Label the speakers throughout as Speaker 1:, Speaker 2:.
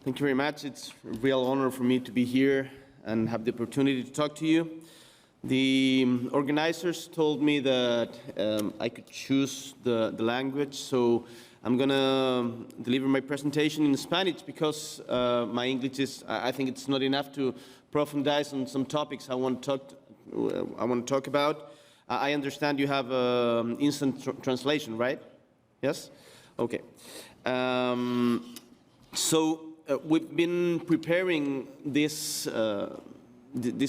Speaker 1: Thank you very much. It's a real honor for me to be here and have the opportunity to talk to you. The organizers told me that I could choose the language, so I'm going to deliver my presentation in Spanish because my English is, I think it's not enough to profundize on some topics I want to talk about. I understand you have instant translation, right? Yes? Okay. We've been preparing this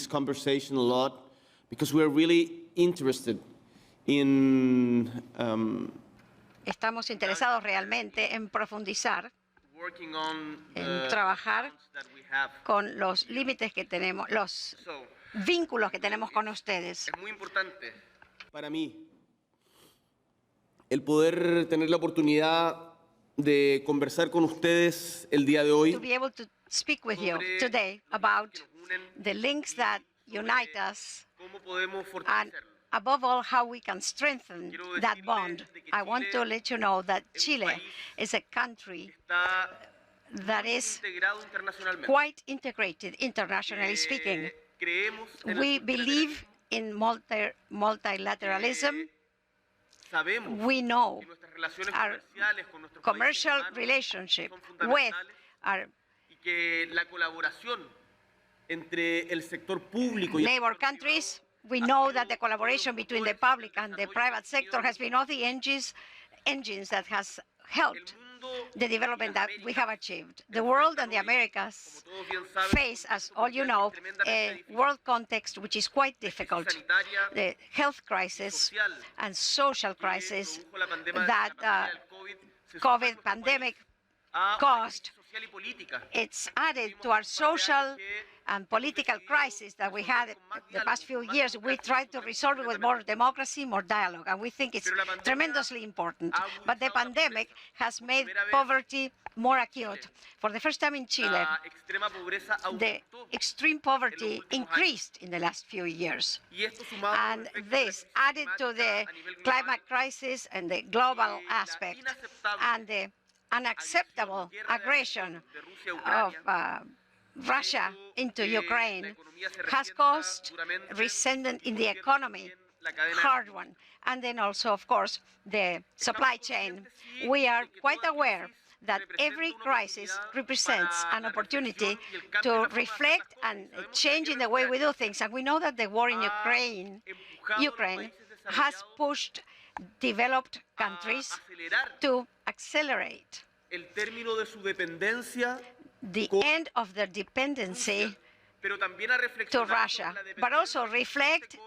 Speaker 1: conversation a lot because we're really interested in
Speaker 2: Estamos interesados realmente en profundizar, en trabajar con los límites que tenemos, los vínculos que tenemos con ustedes.
Speaker 1: Es muy importante para mí el poder tener la oportunidad de conversar con ustedes el día de hoy.
Speaker 2: To be able to speak with you today about the links that unite us and above all how we can strengthen that bond. I want to let you know that Chile is a country that is quite integrated internationally speaking. We believe in multilateralism. We know our commercial relationship with our neighbor countries. We know that the collaboration between the public and the private sector has been one of the engines that has helped the development that we have achieved. The world and the Americas face, as all you know, a world context which is quite difficult. The health crisis and social crisis that COVID pandemic caused, it's added to our social and political crisis that we had the past few years. We tried to resolve it with more democracy, more dialogue, and we think it's tremendously important. But the pandemic has made poverty more acute. For the first time in Chile, the extreme poverty increased in the last few years. And this, added to the climate crisis and the global aspect, and the unacceptable aggression of Russia into Ukraine, has caused resentment in the economy, hard one, and then also, of course, the supply chain. We are quite aware that every crisis represents an opportunity to reflect and change in the way we do things. And we know that the war in Ukraine has pushed developed countries to accelerate the end of their dependency to Russia, but also reflect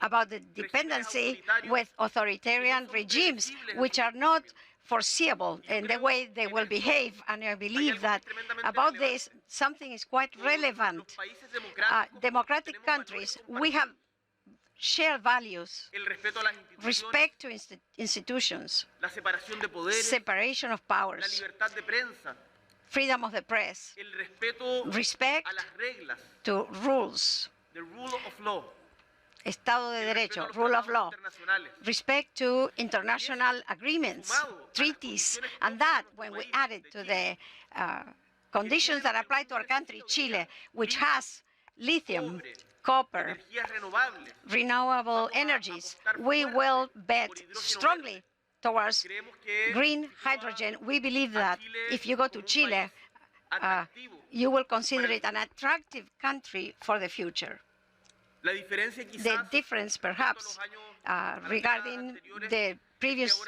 Speaker 2: about the dependency with authoritarian regimes, which are not foreseeable in the way they will behave. And I believe that about this, something is quite relevant. Democratic countries, we have shared values, respect to institutions, separation of powers, freedom of the press, respect to rules, Estado de Derecho, rule of law, respect to international agreements, treaties, and that, when we add it to the conditions that apply to our country, Chile, which has lithium, copper, renewable energies, we will bet strongly towards green hydrogen. We believe that if you go to Chile, you will consider it an attractive country for the future. The difference, perhaps, regarding the previous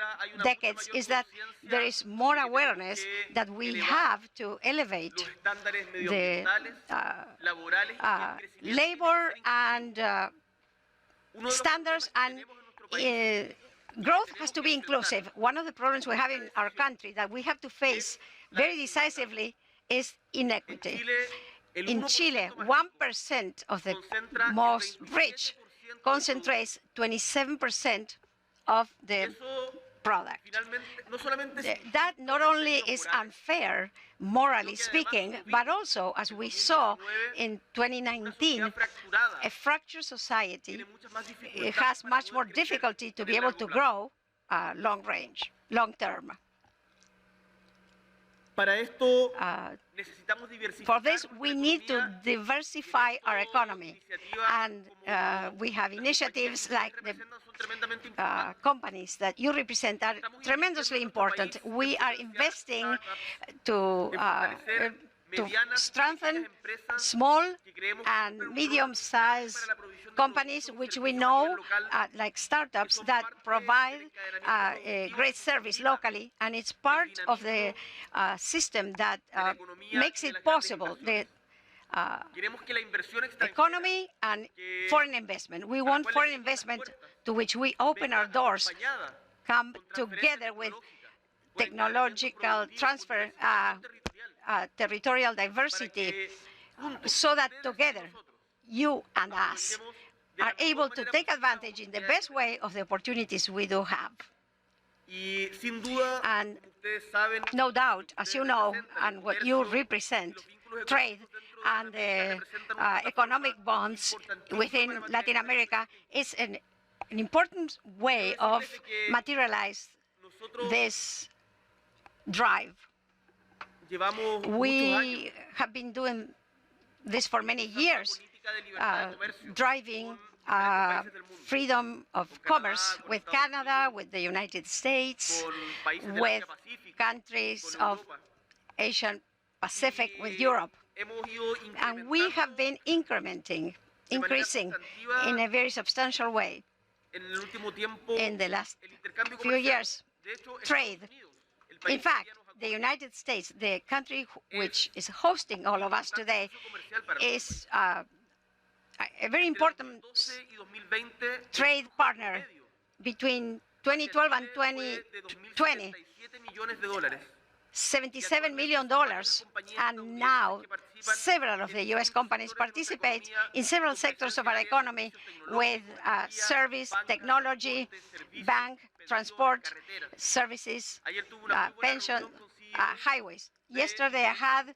Speaker 2: decades is that there is more awareness that we have to elevate the labor and standards, and growth has to be inclusive. One of the problems we have in our country that we have to face very decisively is inequity. In Chile, 1% of the most rich concentrates 27% of the product. That not only is unfair, morally speaking, but also, as we saw in 2019, a fractured society has much more difficulty to be able to grow long term.
Speaker 1: Para esto,
Speaker 2: For this, we need to diversify our economy. And we have initiatives like the companies that you represent are tremendously important. We are investing to strengthen small and medium-sized companies, which we know, like startups, that provide a great service locally, and it's part of the system that makes it possible, the economy and foreign investment. We want foreign investment to which we open our doors, come together with technological transfer, territorial diversity, so that together, you and us are able to take advantage in the best way of the opportunities we do have. And no doubt, as you know, and what you represent, trade and the economic bonds within Latin America is an important way of materialize this drive. We have been doing this for many years, driving freedom of commerce with Canada, with the United States, with countries of Asian Pacific, with Europe. And we have been increasing in a very substantial way in the last few years. Trade. In fact, the United States, the country which is hosting all of us today, is a very important trade partner between 2012 and 2020. $77 million, and now several of the U.S. companies participate in several sectors of our economy with service, technology, bank, transport, services, pension, highways. Yesterday I had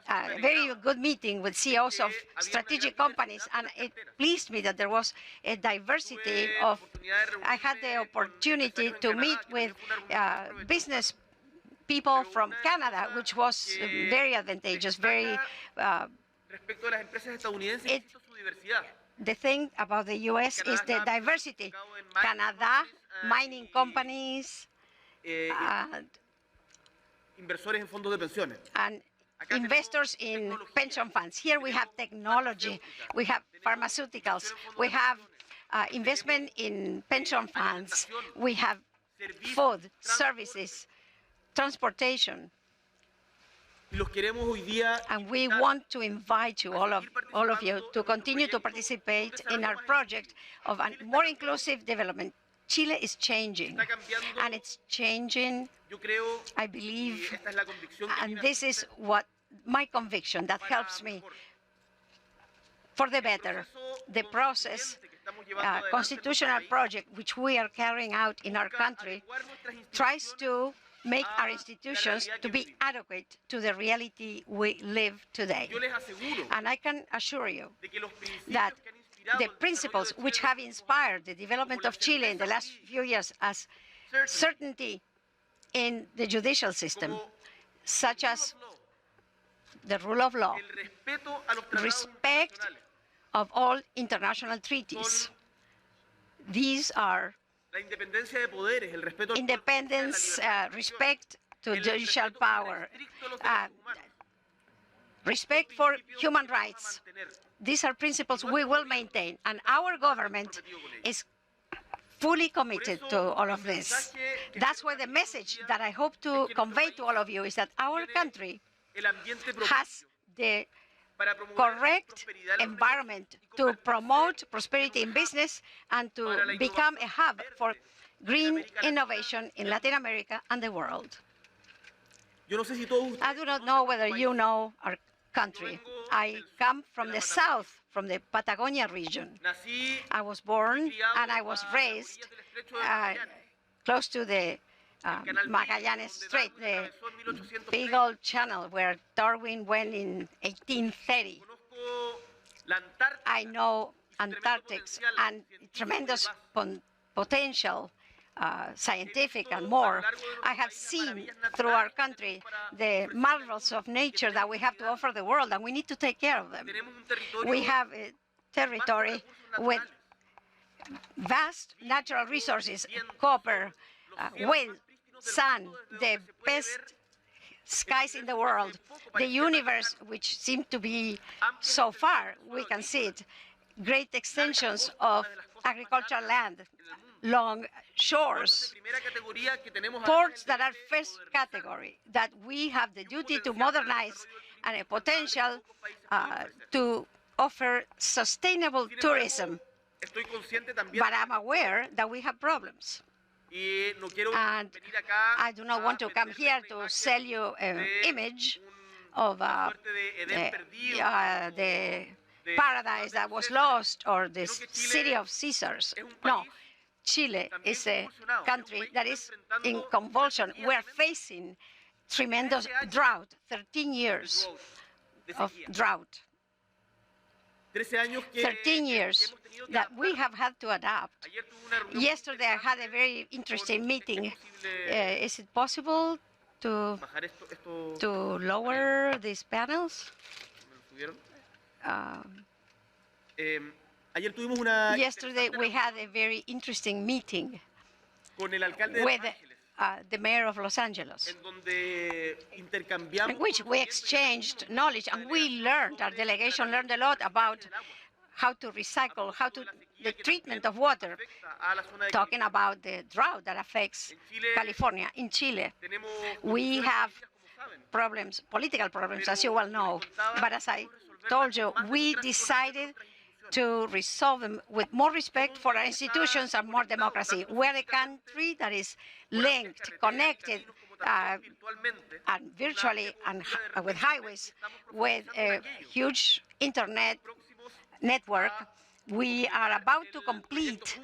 Speaker 2: a very good meeting with CEOs of strategic companies, and it pleased me that there was a diversity of. I had the opportunity to meet with business people from Canada, which was very advantageous, very. The thing about the U.S. is the diversity. Canada, mining companies, and investors in pension funds. Here we have technology, we have pharmaceuticals, we have investment in pension funds, we have food, services, transportation. And we want to invite you, all of you, to continue to participate in our project of a more inclusive development. Chile is changing, and it's changing, I believe, and this is what my conviction that helps me for the better. The process, constitutional project which we are carrying out in our country tries to make our institutions to be adequate to the reality we live today. And I can assure you that the principles which have inspired the development of Chile in the last few years, as certainty in the judicial system, such as the rule of law, respect of all international treaties. These are independence, respect to judicial power, respect for human rights. These are principles we will maintain, and our government is fully committed to all of this. That's why the message that I hope to convey to all of you is that our country has the correct environment to promote prosperity in business and to become a hub for green innovation in Latin America and the world. I do not know whether you know our country. I come from the south, from the Patagonia region. I was born and I was raised close to the Magallanes Strait, the big old channel where Darwin went in 1830. I know Antarctic and tremendous potential scientific and more. I have seen through our country the marvels of nature that we have to offer the world, and we need to take care of them. We have a territory with vast natural resources, copper, wind, sun, the best skies in the world, the universe, which seems to be so far, we can see it, great extensions of agricultural land, long shores, ports that are first category, that we have the duty to modernize and a potential to offer sustainable tourism. But I'm aware that we have problems. And I do not want to come here to sell you an image of the paradise that was lost or the city of Caesars. No, Chile is a country that is in convulsion. We're facing tremendous drought, 13 years of drought. 13 years that we have had to adapt. Yesterday I had a very interesting meeting. Is it possible to lower these panels? Yesterday we had a very interesting meeting with the mayor of Los Angeles, in which we exchanged knowledge, and we learned, our delegation learned a lot about how to recycle, the treatment of water, talking about the drought that affects California. In Chile, we have problems, political problems, as you well know, but as I told you, we decided to resolve them with more respect for our institutions and more democracy. We're a country that is linked, connected, and virtually and with highways, with a huge internet network. We are about to complete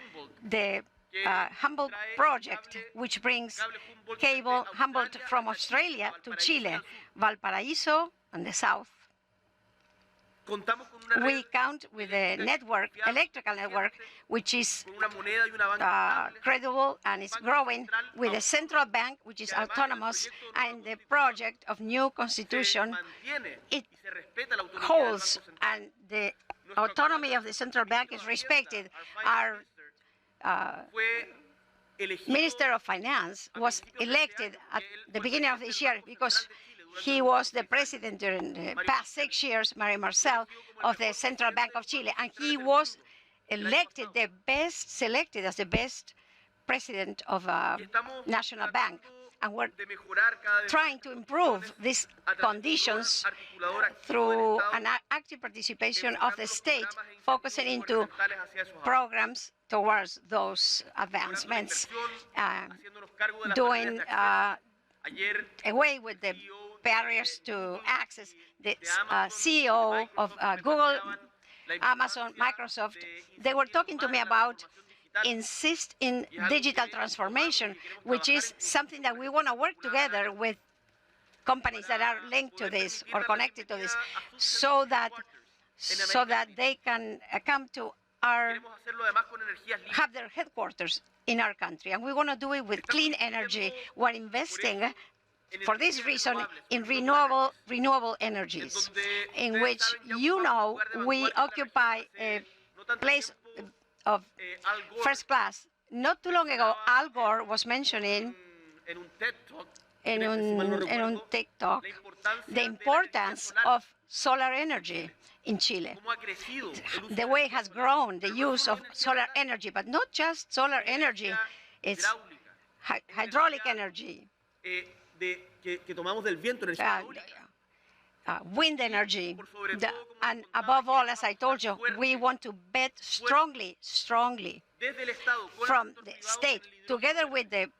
Speaker 2: the Humboldt project, which brings cable Humboldt from Australia to Chile, Valparaiso and the south. We count with a network, electrical network, which is credible and is growing, with a central bank, which is autonomous, and the project of new constitution, it holds, and the autonomy of the central bank is respected. Our Minister of Finance was elected at the beginning of this year because he was the president during the past 6 years, Mario Marcel, of the Central Bank of Chile, and he was elected selected as the best president of a national bank. And we're trying to improve these conditions through an active participation of the state, focusing into programs towards those advancements, doing away with the barriers to access. The CEO of Google, Amazon, Microsoft, they were talking to me about insist in digital transformation, which is something that we want to work together with companies that are linked to this or connected to this, so that they can come to have their headquarters in our country. And we want to do it with clean energy. We're investing for this reason in renewable energies, in which, you know, we occupy a place of first class. Not too long ago, Al Gore was mentioning in un TikTok the importance of solar energy in Chile, the way it has grown, the use of solar energy, but not just solar energy, it's hydraulic energy, wind energy, and above all, as I told you, we want to bet strongly from the state, together with the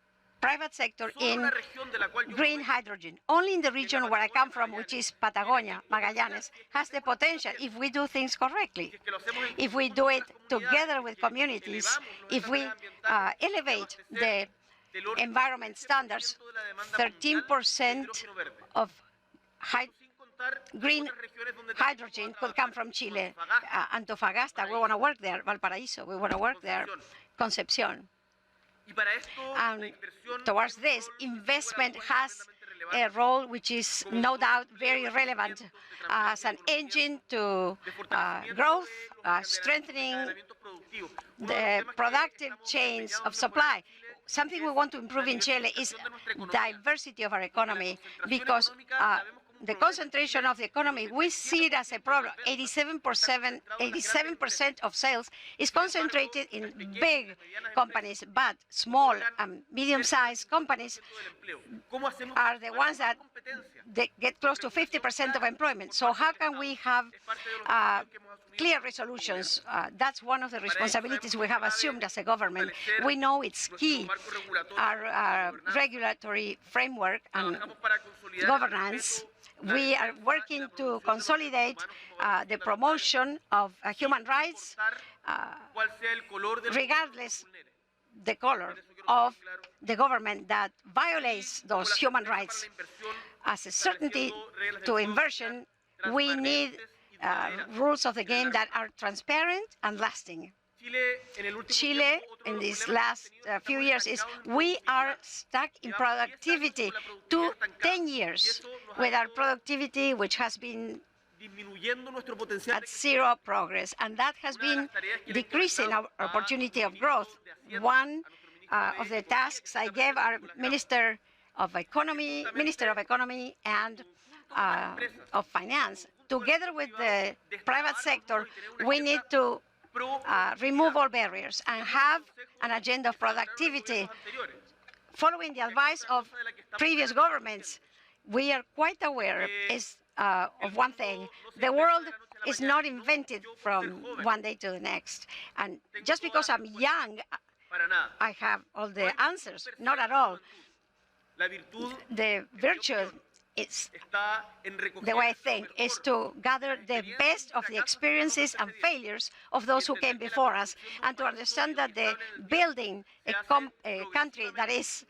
Speaker 2: private sector, in green hydrogen. Only in the region where I come from, which is Patagonia, Magallanes, has the potential if we do things correctly. If we do it together with communities, if we elevate the environment standards, 13% of green hydrogen could come from Chile. Antofagasta, we want to work there. Valparaiso, we want to work there. Concepcion. And towards this, investment has a role which is no doubt very relevant as an engine to growth, strengthening the productive chains of supply. Something we want to improve in Chile is diversity of our economy, because the concentration of the economy, we see it as a problem. 87% of sales is concentrated in big companies, but small and medium-sized companies are the ones that they get close to 50% of employment. So how can we have clear resolutions? That's one of the responsibilities we have assumed as a government. We know it's key, our regulatory framework and governance. We are working to consolidate the promotion of human rights, regardless the color of the government that violates those human rights. As a certainty to inversion, we need rules of the game that are transparent and lasting. Chile, in these last few years, we are stuck in productivity 10 years with our productivity, which has been at zero progress, and that has been decreasing our opportunity of growth. One of the tasks I gave our Minister of Economy and of Finance, together with the private sector, we need to remove all barriers and have an agenda of productivity. Following the advice of previous governments, we are quite aware of one thing: the world is not invented from one day to the next. And just because I'm young, I have all the answers. Not at all. The virtue is, the way I think, is to gather the best of the experiences and failures of those who came before us, and to understand that the building a country that is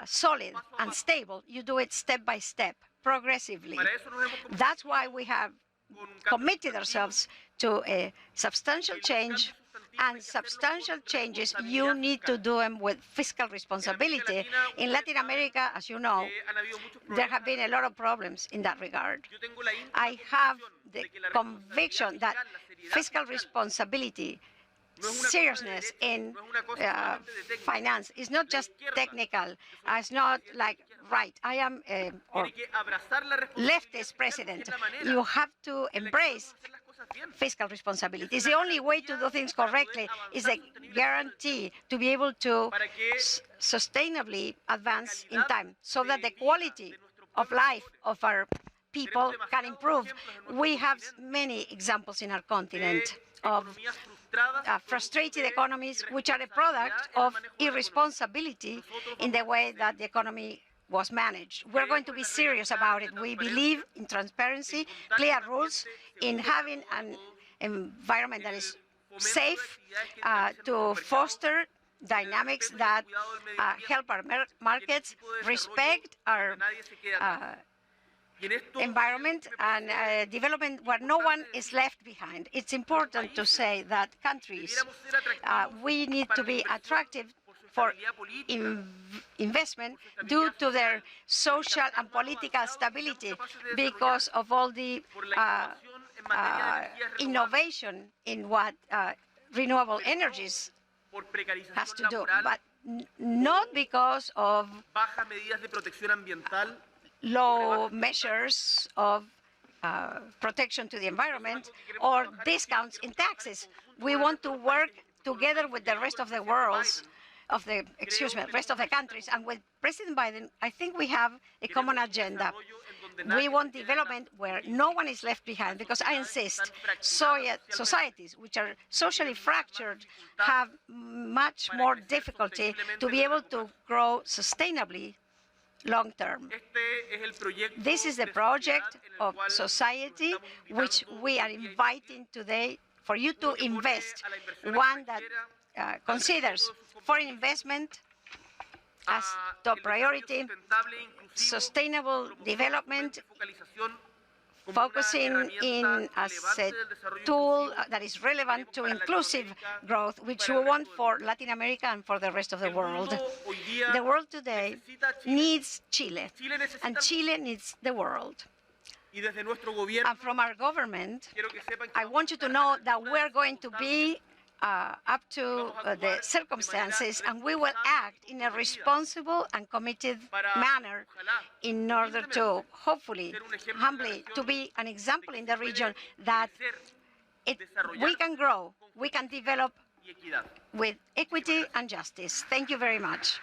Speaker 2: solid and stable, you do it step by step, progressively. That's why we have committed ourselves to a substantial change, and substantial changes, you need to do them with fiscal responsibility. In Latin America, as you know, there have been a lot of problems in that regard. I have the conviction that fiscal responsibility, seriousness in finance, is not just technical. It's not like, right, I am a leftist president. You have to embrace fiscal responsibility. It's the only way to do things correctly. Is a guarantee to be able to sustainably advance in time, so that the quality of life of our people can improve. We have many examples in our continent of frustrated economies, which are a product of irresponsibility in the way that the economy was managed. We're going to be serious about it. We believe in transparency, clear rules, in having an environment that is safe, to foster dynamics that help our markets, respect our environment, and development where no one is left behind. It's important to say that countries, we need to be attractive for investment due to their social and political stability, because of all the innovation in what renewable energies has to do, but not because of low measures of protection to the environment or discounts in taxes. We want to work together with the rest of the world, rest of the countries, and with President Biden, I think we have a common agenda. We want development where no one is left behind, because I insist, societies which are socially fractured have much more difficulty to be able to grow sustainably long term. This is the project of society which we are inviting today for you to invest, one that considers foreign investment as top priority, sustainable development, focusing in as a tool that is relevant to inclusive growth, which we want for Latin America and for the rest of the world. The world today needs Chile, and Chile needs the world. And from our government, I want you to know that we're going to be up to the circumstances, and we will act in a responsible and committed manner in order to, hopefully, humbly, to be an example in the region that we can grow, we can develop with equity and justice. Thank you very much.